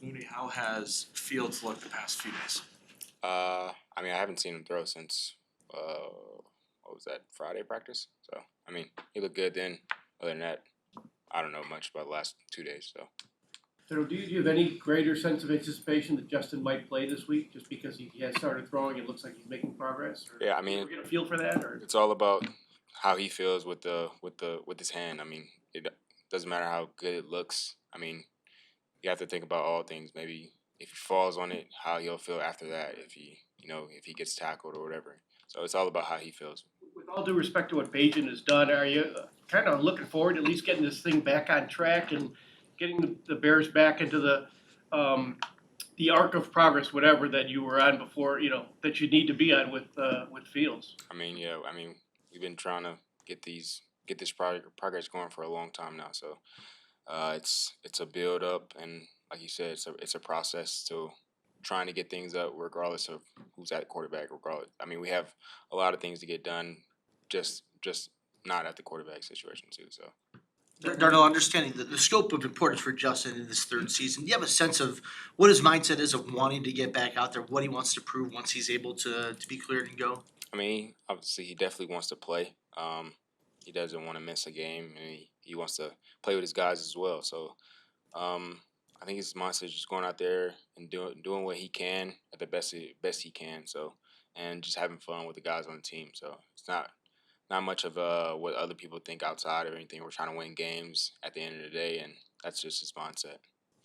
Mooney, how has Fields looked the past few days? I mean, I haven't seen him throw since what was that, Friday practice? So, I mean, he looked good then. Other than that, I don't know much about the last 2 days. So, So do you have any greater sense of anticipation that Justin might play this week, just because he has started throwing? It looks like he's making progress. Or yeah, I mean, we're gonna feel for that, or it's all about how he feels with his hand. I mean, it doesn't matter how good it looks. I mean, you have to think about all things. Maybe if he falls on it, how he'll feel after that. If he gets tackled or whatever. So it's all about how he feels. with all due respect to what Bagent has done, are you kind of looking forward to at least getting this thing back on track and getting the Bears back into the arc of progress, whatever that you were on before, that you need to be on with Fields? I mean, yeah. I mean, we've been trying to get this progress going for a long time now. So it's a build up, and like you said, it's a process to trying to get things up, regardless of who's at quarterback. Regardless, I mean, we have a lot of things to get done, just not at the quarterback situation too. So. Darnell, understanding the scope of importance for Justin in this third season, do you have a sense of what his mindset is of wanting to get back out there, what he wants to prove once he's able to be cleared and go? I mean, obviously, he definitely wants to play. He doesn't want to miss a game, and he wants to play with his guys as well. So, I think his mindset is just going out there and doing what he can at the best he can. So, and just having fun with the guys on the team. So it's not much of what other people think outside or anything. We're trying to win games at the end of the day, and that's just his mindset.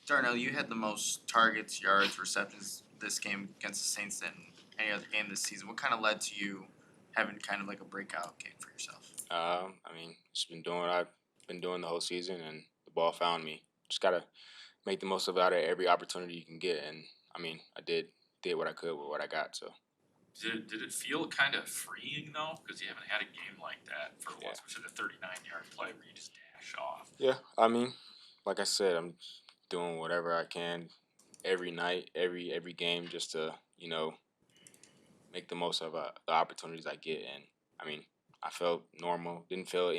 Darnell, you had the most targets, yards, receptions this game against the Saints than any other game this season. What kind of led to you having kind of like a breakout game for yourself? I mean, just been doing what I've been doing the whole season, and the ball found me. Just gotta make the most of every opportunity you can get, and I mean, I did what I could with what I got. So. Did it feel kind of freeing though? Because you haven't had a game like that for especially the 39-yard play where you just dash off. Yeah, I mean, like I said, I'm doing whatever I can every night, every game, just to make the most of the opportunities I get. And I mean, I felt normal, didn't feel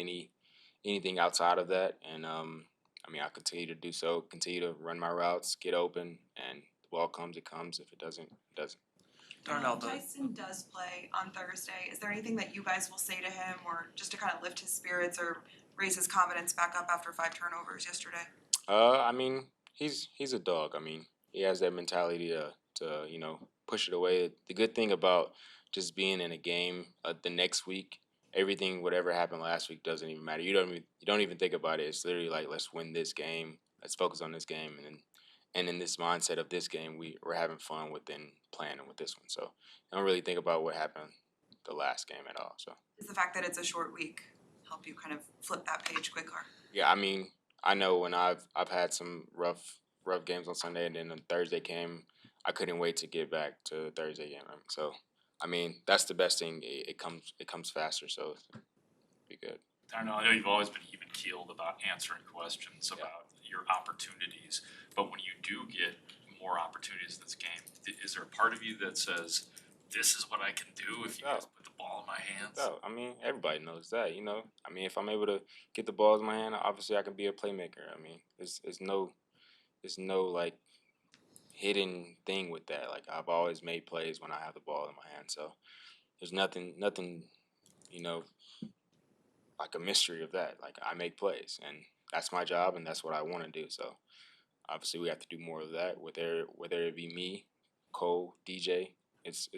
anything outside of that, and I mean, I continue to do so, continue to run my routes, get open, and the ball comes, it comes. If it doesn't, it doesn't. Darnell, Tyson does play on Thursday. Is there anything that you guys will say to him, or just to kind of lift his spirits or raise his confidence back up after 5 turnovers yesterday? I mean, he's a dog. I mean, he has that mentality to push it away. The good thing about just being in a game the next week, everything whatever happened last week doesn't even matter. You don't even think about it. It's literally like, let's win this game. Let's focus on this game, and in this mindset of this game, we're having fun within planning with this one. So I don't really think about what happened the last game at all. So Does the fact that it's a short week help you kind of flip that page quicker? yeah, I mean, I know when I've had some rough games on Sunday, and then the Thursday came, I couldn't wait to get back to the Thursday game. So I mean, that's the best thing. It comes faster, so it'll be good. I know you've always been even keeled about answering questions about your opportunities, but when you do get more opportunities in this game, is there a part of you that says, "This is what I can do if you guys put the ball in my hands"? No, I mean, everybody knows that. I mean, if I'm able to get the balls in my hand, obviously I can be a playmaker. I mean, there's no like hidden thing with that. Like, I've always made plays when I have the ball in my hand. So there's nothing, you know, like a mystery of that. Like, I make plays, and that's my job, and that's what I want to do. So obviously we have to do more of that. Whether it be me, Cole, DJ, it's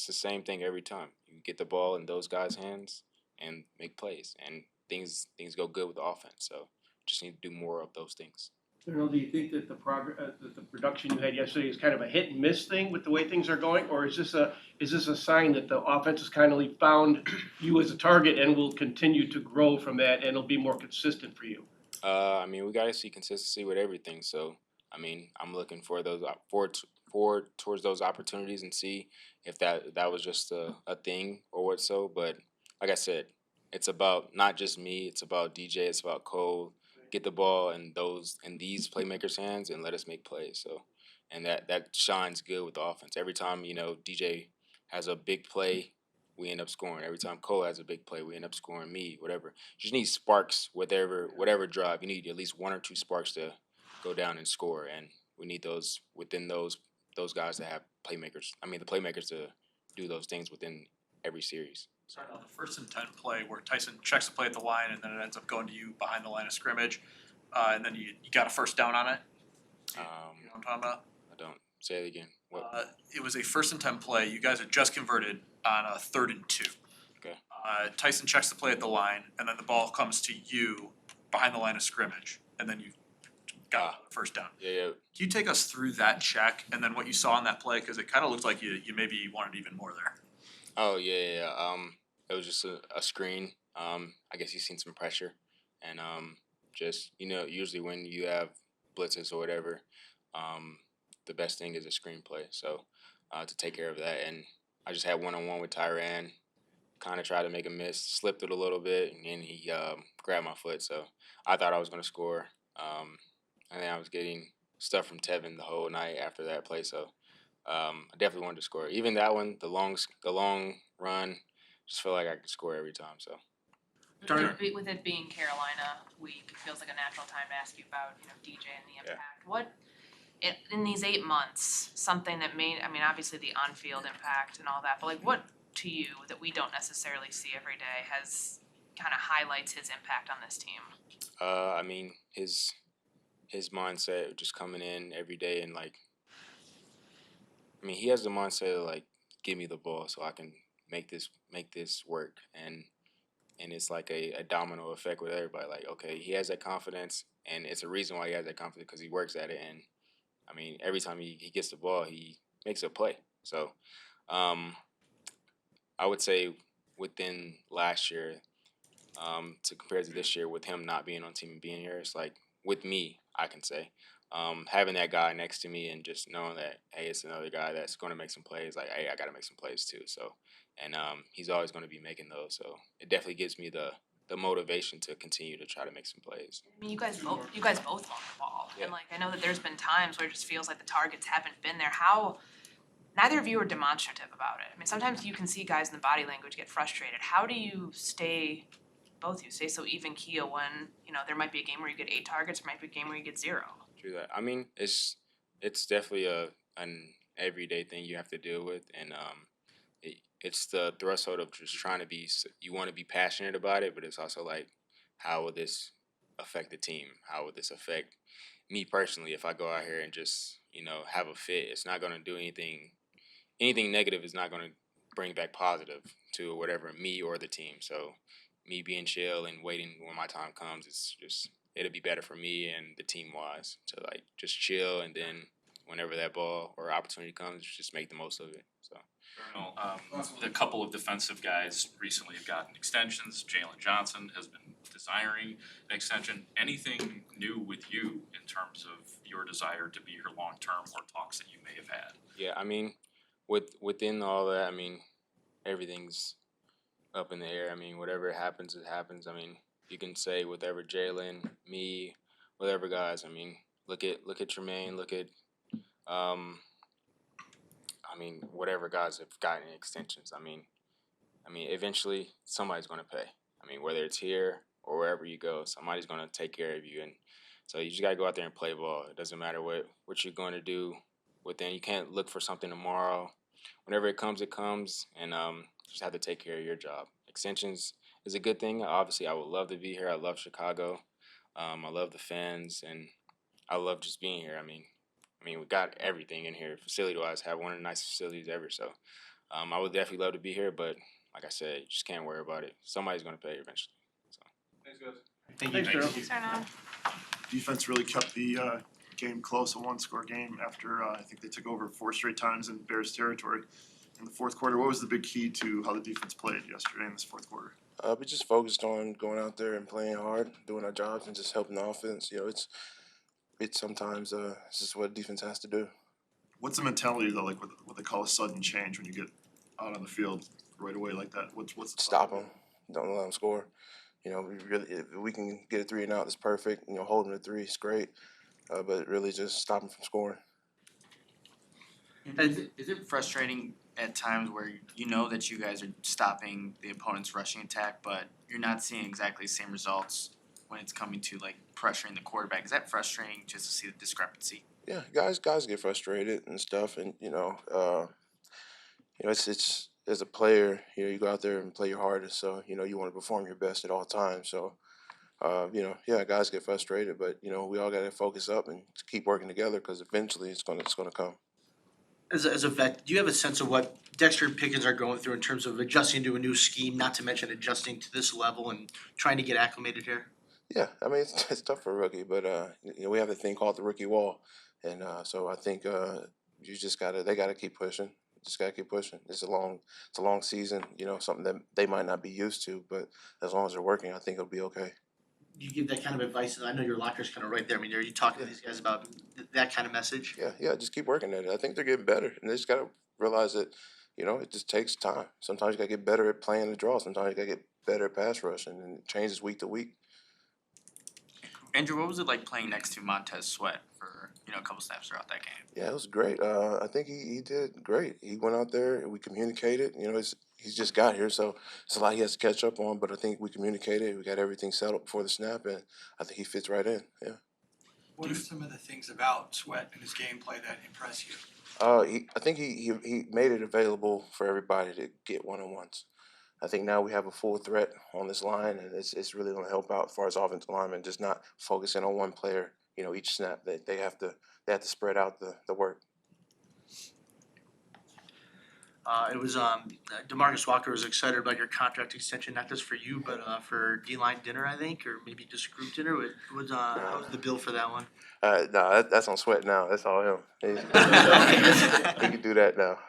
the same thing every time. You get the ball in those guys' hands and make plays, and things go good with the offense. So just need to do more of those things. Do you think that the production you had yesterday is kind of a hit and miss thing with the way things are going, or is this a sign that the offense has kind of found you as a target and will continue to grow from that, and it'll be more consistent for you? I mean, we got to see consistency with everything. So I mean, I'm looking for those forward towards those opportunities and see if that was just a thing or what so. But like I said, it's about not just me. It's about DJ. It's about Cole. Get the ball in these playmakers' hands and let us make plays. So, and that shines good with the offense. Every time DJ has a big play, we end up scoring. Every time Cole has a big play, we end up scoring. Me, whatever. You just need sparks, whatever drive. You need at least one or two sparks to go down and score. And we need those within those guys that have playmakers. I mean, the playmakers to do those things within every series. Sorry, on the 1st and 10 play where Tyson checks the play at the line and then it ends up going to you behind the line of scrimmage, and then you got a first down on it. You know what I'm talking about? I don't say it again. What? It was a 1st and 10 play. You guys had just converted on a 3rd and 2. Okay. Tyson checks the play at the line, and then the ball comes to you behind the line of scrimmage, and then you got a first down. Yeah. Can you take us through that check and then what you saw on that play? Because it kind of looked like you maybe wanted even more there. Oh yeah. It was just a screen. I guess he's seen some pressure, and just usually when you have blitzes or whatever, the best thing is a screenplay. So to take care of that, and I just had 1-on-1 with Tyrann, kind of tried to make a miss, slipped it a little bit, and then he grabbed my foot. So I thought I was gonna score, and then I was getting stuff from Tevin the whole night after that play. So I definitely wanted to score. Even that one, the long run, just feel like I could score every time. So. With it being Carolina week, it feels like a natural time to ask you about, DJ and the impact. What in these 8 months, something that obviously the on-field impact and all that, but like what to you that we don't necessarily see every day has kind of highlights his impact on this team? I mean his mindset of just coming in every day and he has the mindset of give me the ball so I can make this work, and it's like a domino effect with everybody. Okay, he has that confidence, and it's a reason why he has that confidence because he works at it. And I mean, every time he gets the ball, he makes a play. So I would say within last year, to compare to this year, with him not being on team and being here, it's like with me, I can say having that guy next to me and just knowing that, hey, it's another guy that's going to make some plays. Hey, I got to make some plays too. So, and he's always going to be making those. So it definitely gives me the motivation to continue to try to make some plays. I mean, you guys both want the ball, Yeah. and I know that there's been times where it just feels like the targets haven't been there. How? Neither of you are demonstrative about it. I mean, sometimes you can see guys in the body language get frustrated. How do you stay so even keel when there might be a game where you get 8 targets, there might be a game where you get 0. True that. I mean, it's definitely an everyday thing you have to deal with, and it's the threshold of just trying to be. You want to be passionate about it, but it's also like, how will this affect the team? How will this affect me personally? If I go out here and just have a fit, it's not going to do anything. Anything negative is not going to bring back positive to whatever me or the team. So me being chill and waiting when my time comes, it'll be better for me and the team wise to just chill, and then whenever that ball or opportunity comes, just make the most of it. So. A couple of defensive guys recently have gotten extensions. Jalen Johnson has been desiring an extension. Anything new with you in terms of your desire to be here long term, or talks that you may have had? Yeah, I mean, within all that, I mean, everything's up in the air. I mean, whatever happens, it happens. I mean, you can say whatever Jalen, me, whatever guys. I mean, look at Tremaine. Look at whatever guys have gotten extensions. I mean, eventually somebody's going to pay. I mean, whether it's here or wherever you go, somebody's going to take care of you. And so you just got to go out there and play ball. It doesn't matter what you're going to do within. You can't look for something tomorrow. Whenever it comes, and just have to take care of your job. Extensions is a good thing. Obviously, I would love to be here. I love Chicago. I love the fans, and I love just being here. I mean, we got everything in here. Facility-wise, have one of the nicest facilities ever. So I would definitely love to be here, but like I said, you just can't worry about it. Somebody's going to pay eventually. So. Thanks, guys. Thank you. Thanks, Darryl. Thanks, Darnell. Defense really kept the game close, a 1-score game after I think they took over 4 straight times in Bears territory in the fourth quarter. What was the big key to how the defense played yesterday in this fourth quarter? We just focused on going out there and playing hard, doing our jobs, and just helping the offense. It's sometimes it's just what defense has to do. What's the mentality though, like what they call a sudden change when you get out on the field right away like that? What's the Stop them. Don't let them score. If we can get a 3 and out, that's perfect. Holding a 3 is great, but really just stop them from scoring. Is it frustrating at times where you know that you guys are stopping the opponent's rushing attack, but you're not seeing exactly the same results when it's coming to pressuring the quarterback? Is that frustrating just to see the discrepancy? Yeah, guys get frustrated and stuff, and it's as a player, you go out there and play your hardest, so you want to perform your best at all times. So yeah, guys get frustrated, but we all got to focus up and keep working together because eventually it's gonna come. As a vet, do you have a sense of what Dexter and Pickens are going through in terms of adjusting to a new scheme, not to mention adjusting to this level and trying to get acclimated here? Yeah, I mean it's tough for a rookie, but we have a thing called the rookie wall, and so I think they gotta keep pushing. Just gotta keep pushing. It's a long season, something that they might not be used to, but as long as they're working, I think it'll be okay. You give that kind of advice, and I know your locker's kind of right there. I mean, are you talking to these guys about that kind of message? Yeah, just keep working at it. I think they're getting better, and they just gotta realize that, it just takes time. Sometimes you gotta get better at playing the draw. Sometimes you gotta get better at pass rushing, and it changes week to week. Andrew, what was it like playing next to Montez Sweat for, a couple snaps throughout that game? Yeah, it was great. I think he did great. He went out there and we communicated. He's just got here, so it's a lot he has to catch up on. But I think we communicated. We got everything settled before the snap, and I think he fits right in. Yeah. What are some of the things about Sweat and his gameplay that impress you? I think he made it available for everybody to get one-on-ones. I think now we have a full threat on this line, and it's really going to help out as far as offensive linemen, just not focusing on one player. Each snap they have to spread out the work. It was Demarcus Walker was excited about your contract extension, not just for you, but for D-line dinner, I think, or maybe just group dinner. How was the bill for that one? No, that's on Sweat now. That's all him. He can do that now.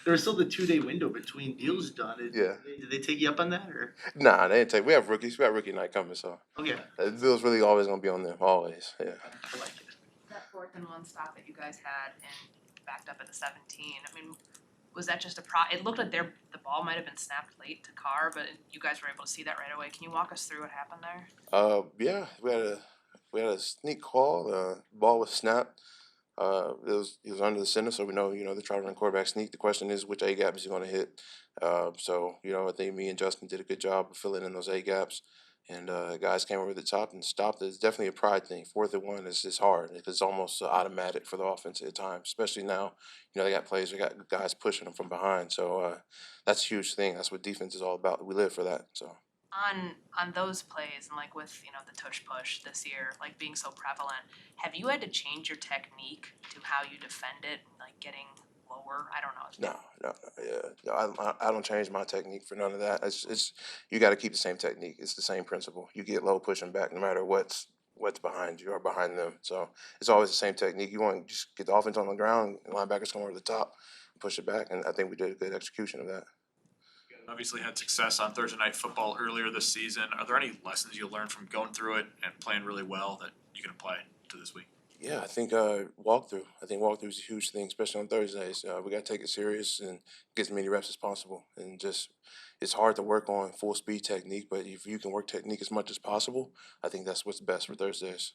There was still the 2-day window between deals done. Yeah. Did they take you up on that, or? Nah, they didn't take. We have rookies. We got rookie night coming, so Okay. the bill's really always gonna be on them. Always. Yeah. I like it. That 4th-and-1 stop that you guys had and backed up at the 17, I mean, was that just it looked like the ball might have been snapped late to Carr, but you guys were able to see that right away. Can you walk us through what happened there? Yeah, we had a sneak call. The ball was snapped. He was under the center, so we know they try to run quarterback sneak. The question is which A gap is he going to hit. So I think me and Justin did a good job of filling in those A gaps, and guys came over the top and stopped it. It's definitely a pride thing. 4th-and-1 is hard because it's almost automatic for the offense at times, especially now. They got plays, they got guys pushing them from behind. So that's a huge thing. That's what defense is all about. We live for that. So. On those plays and like with the tush push this year like being so prevalent, have you had to change your technique to how you defend it, like getting lower? I don't know. I don't change my technique for none of that. It's you got to keep the same technique. It's the same principle. You get low pushing back no matter what's behind you or behind them. So it's always the same technique. You want to just get the offense on the ground and linebackers come over the top, push it back, and I think we did a good execution of that. Obviously had success on Thursday Night Football earlier this season. Are there any lessons you learned from going through it and playing really well that you can apply to this week? Yeah, I think walkthrough. I think walkthrough is a huge thing, especially on Thursdays. We got to take it serious and get as many reps as possible. And just, it's hard to work on full speed technique, but if you can work technique as much as possible, I think that's what's best for Thursdays.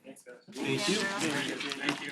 Thanks, guys. Thank you. Thank you.